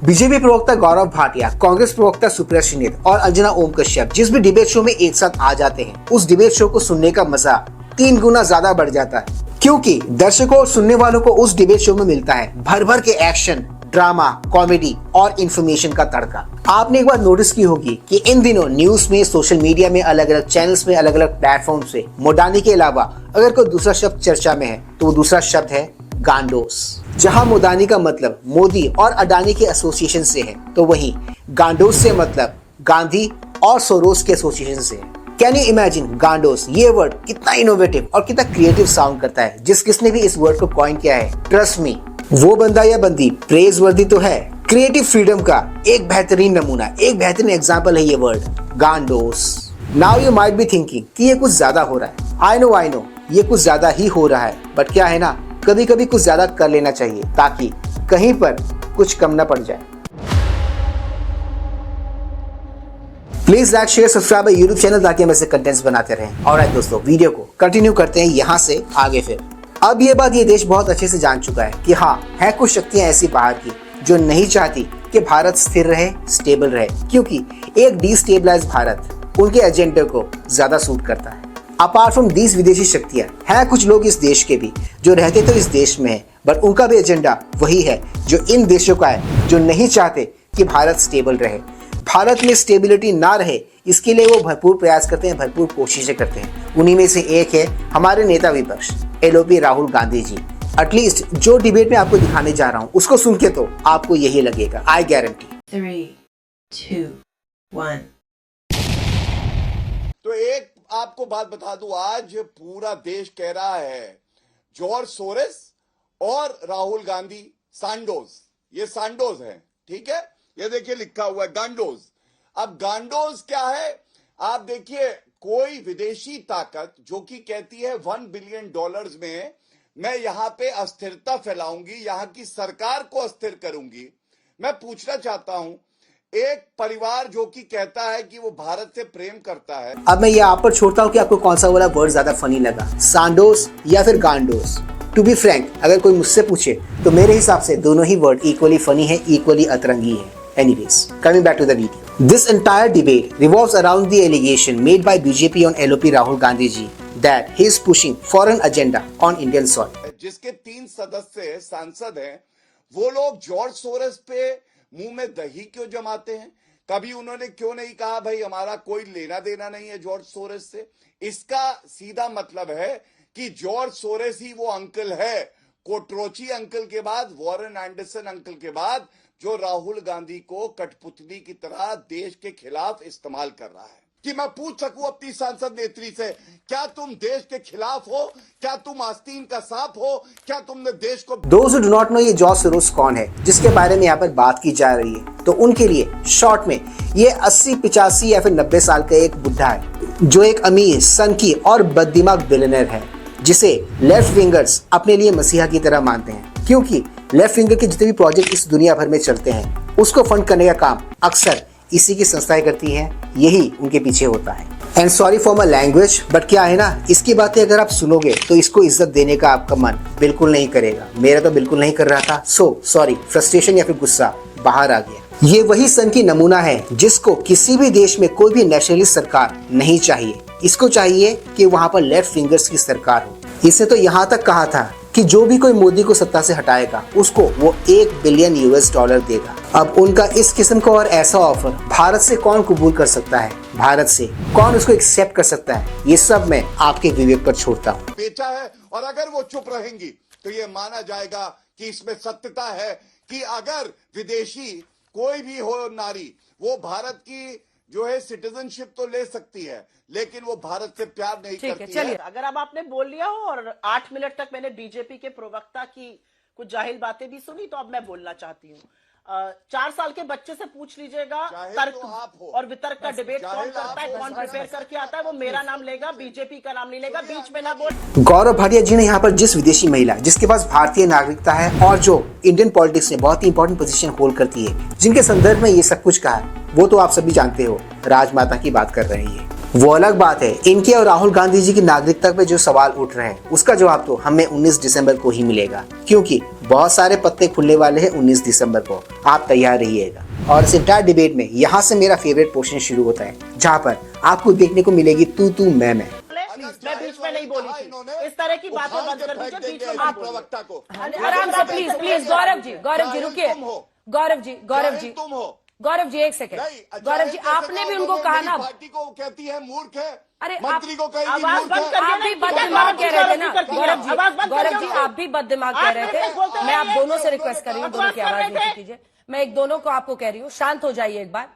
BJP प्रवक्ता गौरव भाटिया, कांग्रेस प्रवक्ता सुप्रिया श्रीनेत और अंजना ओम कश्यप जिस भी डिबेट शो में एक साथ आ जाते हैं, उस डिबेट शो को सुनने का मजा 3 गुना ज्यादा बढ़ जाता है, क्योंकि दर्शकों और सुनने वालों को उस डिबेट शो में मिलता है भर भर के एक्शन, ड्रामा, कॉमेडी और इंफॉर्मेशन का तड़का। आपने एक बार नोटिस की होगी कि इन दिनों न्यूज में, सोशल मीडिया में, अलग अलग चैनल्स में, अलग अलग प्लेटफॉर्म से मोडानी के अलावा अगर कोई दूसरा शब्द चर्चा में है तो वो दूसरा शब्द है गांडोस। जहां मोदानी का मतलब मोदी और अडानी के एसोसिएशन से है, तो वहीं गांडोस से मतलब गांधी और सोरोस के एसोसिएशन से है। कैन यू इमेजिन गांडोस, ये वर्ड कितना इनोवेटिव और कितना क्रिएटिव साउंड करता है। किसने भी इस वर्ड को कॉइन किया है, ट्रस्ट मी, वो बंदा या बंदी प्रेज वर्दी तो है। क्रिएटिव फ्रीडम का एक बेहतरीन नमूना, एक बेहतरीन एग्जाम्पल है ये वर्ड गांडोस। Now you might be thinking कि ये कुछ ज्यादा हो रहा है। आई नो ये कुछ ज्यादा ही हो रहा है, बट क्या है ना, कभी कभी कुछ ज्यादा कर लेना चाहिए ताकि कहीं पर कुछ कम ना पड़ जाए। Please like, share, subscribe YouTube channel ताकि हम ऐसे कंटेंट्स बनाते रहें। ऑलराइट दोस्तों, वीडियो को कंटिन्यू करते हैं यहाँ से आगे। फिर अब ये बात ये देश बहुत अच्छे से जान चुका है कि हाँ, है कुछ शक्तियां ऐसी बाहर की जो नहीं चाहती कि भारत स्थिर रहे, स्टेबल रहे, क्योंकि एक डिस्टेबलाइज भारत उनके एजेंडे को ज्यादा सूट करता है। अपार्ट फ्रॉम दीज विदेशी शक्तियां, हैं कुछ लोग इस देश के भी जो रहते तो इस देश में है, बट उनका भी एजेंडा वही है जो इन देशों का है, जो नहीं चाहते कि भारत स्टेबल रहे। भारत में स्टेबिलिटी ना रहे, इसके लिए वो भरपूर प्रयास करते हैं, भरपूर कोशिशें करते हैं। उन्हीं में से एक है हमारे नेता विपक्ष LOP राहुल गांधी जी। एटलीस्ट जो डिबेट में आपको दिखाने जा रहा हूँ उसको सुन के तो आपको यही लगेगा, आई गारंटी। 3, 2, 1। तो एक आपको बात बता दूं, आज पूरा देश कह रहा है जॉर्ज सोरेस और राहुल गांधी सांडोज, ये सांडोज हैं, ठीक है। ये देखिए लिखा हुआ है गांडोज। अब गांडोज क्या है, आप देखिए, कोई विदेशी ताकत जो कि कहती है $1 बिलियन में मैं यहां पे अस्थिरता फैलाऊंगी, यहां की सरकार को अस्थिर करूंगी। मैं पूछना चाहता हूं, एक परिवार जो कि कहता है कि वो भारत से प्रेम करता है। अब मैं ये आप पर छोड़ता हूँ कि आपको कौन सा वाला वर्ड ज्यादा फनी लगा, सांडोस या फिर गांडोस। टू बी फ्रैंक, अगर कोई मुझसे पूछे तो मेरे हिसाब से दोनों ही वर्ड इक्वली फनी है, इक्वली अतरंगी है। Anyways, coming back to the video. This entire debate revolves around the allegation made by BJP on LOP Rahul Gandhi ji that he is pushing foreign agenda on Indian soil. जिसके 3 सदस्य सांसद हैं, वो लोग George Soros पे मुंह में दही क्यों जमाते हैं? कभी उन्होंने क्यों नहीं कहा भाई हमारा कोई लेना देना नहीं है जॉर्ज सोरेस से? इसका सीधा मतलब है कि जॉर्ज सोरेस ही वो अंकल है, कोट्रोची अंकल के बाद, वॉरेन एंडरसन अंकल के बाद, जो राहुल गांधी को कठपुतली की तरह देश के खिलाफ इस्तेमाल कर रहा है। कि मैं पूछ सकूं अपनी सांसद नेत्री से, क्या तुम देश के खिलाफ हो? क्या तुम आस्तीन का सांप हो? क्या तुमने देश को Those who do not know ये जॉर्ज सोरोस कौन है, जिसके बारे में यहाँ पर बात की जा रही है, तो उनके लिए शॉर्ट में ये 80, 85 या फिर 90 साल का एक बुढ़ा है जो एक अमीर, सनकी और बददिमाग बिलियनर है, जिसे लेफ्ट विंगर्स अपने लिए मसीहा की तरह मानते हैं, क्योंकि लेफ्ट विंगर के जितने भी प्रोजेक्ट इस दुनिया भर में चलते हैं उसको फंड करने का काम अक्सर इसी की संस्थाएं करती हैं, यही उनके पीछे होता है। And sorry for my language, but क्या है ना, इसकी बातें अगर आप सुनोगे तो इसको इज्जत देने का आपका मन बिल्कुल नहीं करेगा। मेरा तो बिल्कुल नहीं कर रहा था, सो सॉरी, फ्रस्ट्रेशन या फिर गुस्सा बाहर आ गया। ये वही सन की नमूना है जिसको किसी भी देश में कोई भी नेशनलिस्ट सरकार नहीं चाहिए। इसको चाहिए कि वहां पर लेफ्ट विंगर्स की सरकार हो। इसने तो यहाँ तक कहा था कि जो भी कोई मोदी को सत्ता से हटाएगा उसको वो $1 बिलियन देगा। अब उनका इस किस्म का और ऐसा ऑफर भारत से कौन कबूल कर सकता है, भारत से कौन उसको एक्सेप्ट कर सकता है, ये सब मैं आपके विवेक पर छोड़ता हूँ। बेचा है, और अगर वो चुप रहेंगी तो ये माना जाएगा कि इसमें सत्यता है कि अगर विदेशी कोई भी हो नारी, वो भारत की जो है सिटीजनशिप तो ले सकती है, लेकिन वो भारत से प्यार नहीं करती है। चलिए, अगर अब आपने बोल लिया हो और 8 मिनट तक मैंने बीजेपी के प्रवक्ता की कुछ जाहिल बातें भी सुनी, तो अब मैं बोलना चाहती हूँ। 4 साल के बच्चे से पूछ लीजिएगा, तर्क तो आप हो और वितर्क का डिबेट कौन करता है, कौन प्रिपेयर करके आता है, वो मेरा नाम लेगा, बीजेपी का नाम नहीं लेगा, बीच में ना बोल। गौरव भाटिया जी ने यहाँ पर जिस विदेशी महिला जिसके पास भारतीय नागरिकता है और जो इंडियन पॉलिटिक्स में बहुत ही इंपॉर्टेंट पोजीशन होल्ड करती है, जिनके संदर्भ में ये सब कुछ कहा है, वो तो आप सभी जानते हो, राजमाता की बात कर रही है। वो अलग बात है, इनके और राहुल गांधी जी की नागरिकता पे जो सवाल उठ रहे हैं उसका जवाब तो हमें 19 दिसंबर को ही मिलेगा, क्योंकि बहुत सारे पत्ते खुलने वाले हैं 19 दिसंबर को। आप तैयार रहिएगा। और इस इंटायर डिबेट में यहाँ से मेरा फेवरेट पोर्शन शुरू होता है, जहाँ पर आपको देखने को मिलेगी तू मैं। मैं बीच में नहीं बोली थी, इस तरह की बातें बंद कर दीजिए, बीच में आप मत बोलिए। प्रवक्ता को आराम से प्लीज गौरव जी रुकिए। गौरव जी तुम हो गौरव जी एक सेकंड। गौरव जी आपने भी उनको कहा ना, पार्टी को कहती है मूर्ख है, अरे मंत्री को कहेगी आवाज मूर्ख बंद है। करिए आप भी बददिमाग कह रहे थे ना गौरव जी आप भी बददिमाग कह रहे थे। मैं आप दोनों से रिक्वेस्ट कर रही हूँ, दोनों की आवाज नीचे कीजिए। मैं एक दोनों को आपको कह रही हूँ, शांत हो जाइए एक बार।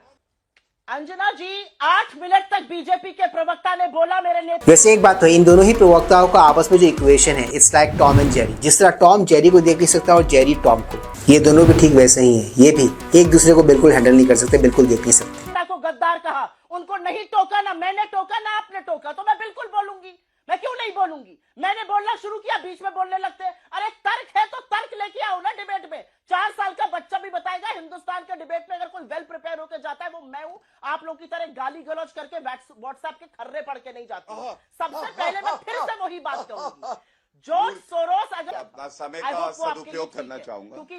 अंजना जी 8 मिनट तक बीजेपी के प्रवक्ता ने बोला मेरे नेता। वैसे एक बात तो इन दोनों ही प्रवक्ताओं का आपस में जो इक्वेशन है, it's like Tom and Jerry. जिस तरह टॉम जेरी को देख नहीं सकता और जेरी टॉम को, ये दोनों भी ठीक वैसे ही हैं। ये भी एक दूसरे को बिल्कुल हैंडल नहीं कर सकते, बिल्कुल देख नहीं सकते। को गद्दार कहा, उनको नहीं टोका, ना मैंने टोका ना आपने टोका, तो मैं बिल्कुल बोलूंगी। मैं क्यों नहीं बोलूंगी? मैंने बोलना शुरू किया, बीच में बोलने लगते हैं। अरे तर्क है तो तर्क लेके आओ ना डिबेट में। 4 साल का बच्चा भी बताएगा हिंदुस्तान के डिबेट में अगर कोई वेल प्रिपेयर होकर जाता है वो मैं हूं। आप लोगों की तरह गाली गलौज करके व्हाट्सएप के खर्रे पढ़ के नहीं जाती हूं। सबसे पहले मैं फिर से वही बात कहूंगी, जॉर्ज सोरोस अगर अपना समय I का hope वो आपके लिए सदुपयोग ठीक करना है, चाहूंगा। क्योंकि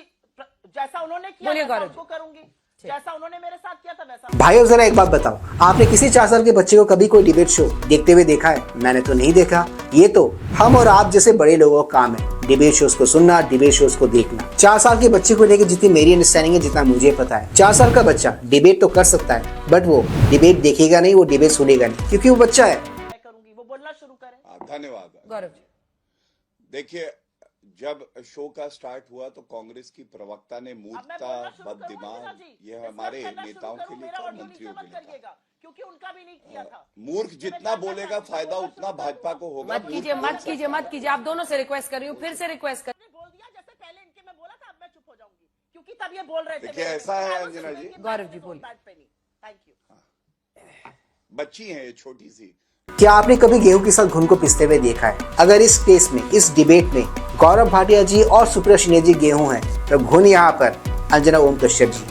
जैसा उन्होंने किया बोलिए वैसा गौरव उसको करूंगी, जैसा उन्होंने मेरे साथ किया था वैसा। भाइयों जरा एक बात बताओ, आपने किसी 4 साल के बच्चे को कभी कोई डिबेट शो देखते हुए देखा है? मैंने तो नहीं देखा। ये तो हम और आप जैसे बड़े लोगों का काम है, डिबेट शोज को सुनना, डिबेट शोज को देखना। 4 साल के बच्चे को लेकर जितनी मेरी अंडरस्टैंडिंग है, जितना मुझे पता है, 4 साल का बच्चा डिबेट तो कर सकता है, बट वो डिबेट देखेगा नहीं, वो डिबेट सुनेगा नहीं, क्योंकि वो बच्चा है। मैं करूंगी, वो बोलना शुरू करें। धन्यवाद गौरव जी देखिए, जब शो का स्टार्ट हुआ तो कांग्रेस की प्रवक्ता ने मूर्खता, बददिमाग, यह हमारे नेताओं के लिए था, मंत्रियों के लिए था। क्योंकि उनका भी नहीं किया था। मूर्ख जितना बोलेगा फायदा उतना भाजपा को होगा। मत कीजिए। आप दोनों से रिक्वेस्ट कर रही हूँ, फिर से रिक्वेस्ट कर। बोल दिया जैसे पहले इनके में बोला था, अब मैं चुप हो जाऊंगी क्योंकि तब ये बोल रहे थे। देखिए, ऐसा है अंजना जी। गौरव जी बोलिए। Thank you. बच्ची है ये छोटी सी। क्या आपने कभी गेहूं के साथ घुन को पिसते हुए देखा है? अगर इस केस में, इस डिबेट में गौरव भाटिया जी और सुप्रिया शिंदे जी गेहूं है, तो घुन यहाँ पर अंजना ओम कश्यप जी।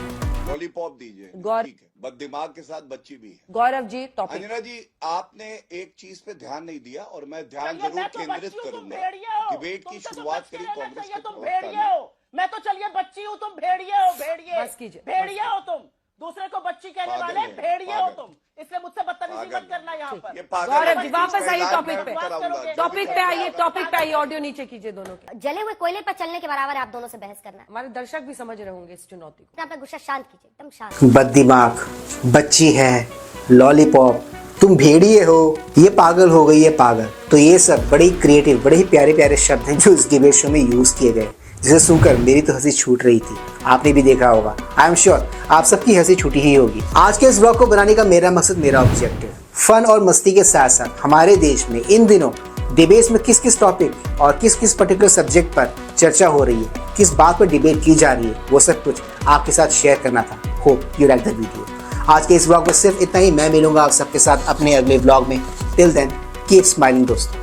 लॉलीपॉप दीजिए, ठीक है। बददिमाग के साथ बच्ची भी है। गौरव जी टॉपिक। अंजना जी, आपने एक चीज पे ध्यान नहीं दिया और मैं ध्यान जरूर केंद्रित करूंगा। डिबेट की शुरुआत करी कांग्रेस के प्रवक्ता ने। मैं तो चलिए बच्ची हूँ, तुम भेड़िए हो, भेड़िए। बस कीजिए। भेड़िए हो तुम, दूसरे को बच्ची कहने वाले भेड़िए हो तुम, इसलिए मुझसे बदतमीजी मत करना यहाँ पर। ये पागल गौरव है। जी वापस आइए टॉपिक पे। कराऊंगा। टॉपिक पे आइए, ऑडियो नीचे कीजिए दोनों के। जले हुए कोयले पर चलने के बराबर है आप दोनों से बहस करना। हमारे दर्शक भी समझ रहे होंगे इस चुनौती को। अपना गुस्सा शांत कीजिए, एकदम शांत। बददिमाग, बच्ची है, लॉलीपॉप, तुम भेड़िए हो, ये पागल हो गई है पागल। तो ये सब बड़े ही क्रिएटिव, बड़े ही प्यारे प्यारे शब्द हैं जो इस डिबेट शो में यूज किए गए, जिसे सुनकर मेरी तो हंसी छूट रही थी। आपने भी देखा होगा, आई एम श्योर आप सबकी हंसी छूटी ही होगी। आज के इस ब्लॉग को बनाने का मेरा मकसद, मेरा ऑब्जेक्टिव फन और मस्ती के साथ साथ हमारे देश में इन दिनों डिबेट्स में किस किस टॉपिक और किस किस पर्टिकुलर सब्जेक्ट पर चर्चा हो रही है, किस बात पर डिबेट की जा रही है, वो सब कुछ आपके साथ शेयर करना था। Hope you like the video. आज के इस ब्लॉग में सिर्फ इतना ही। मैं मिलूंगा आप सबके साथ अपने अगले ब्लॉग में। टिल देन कीप स्माइलिंग दोस्तों।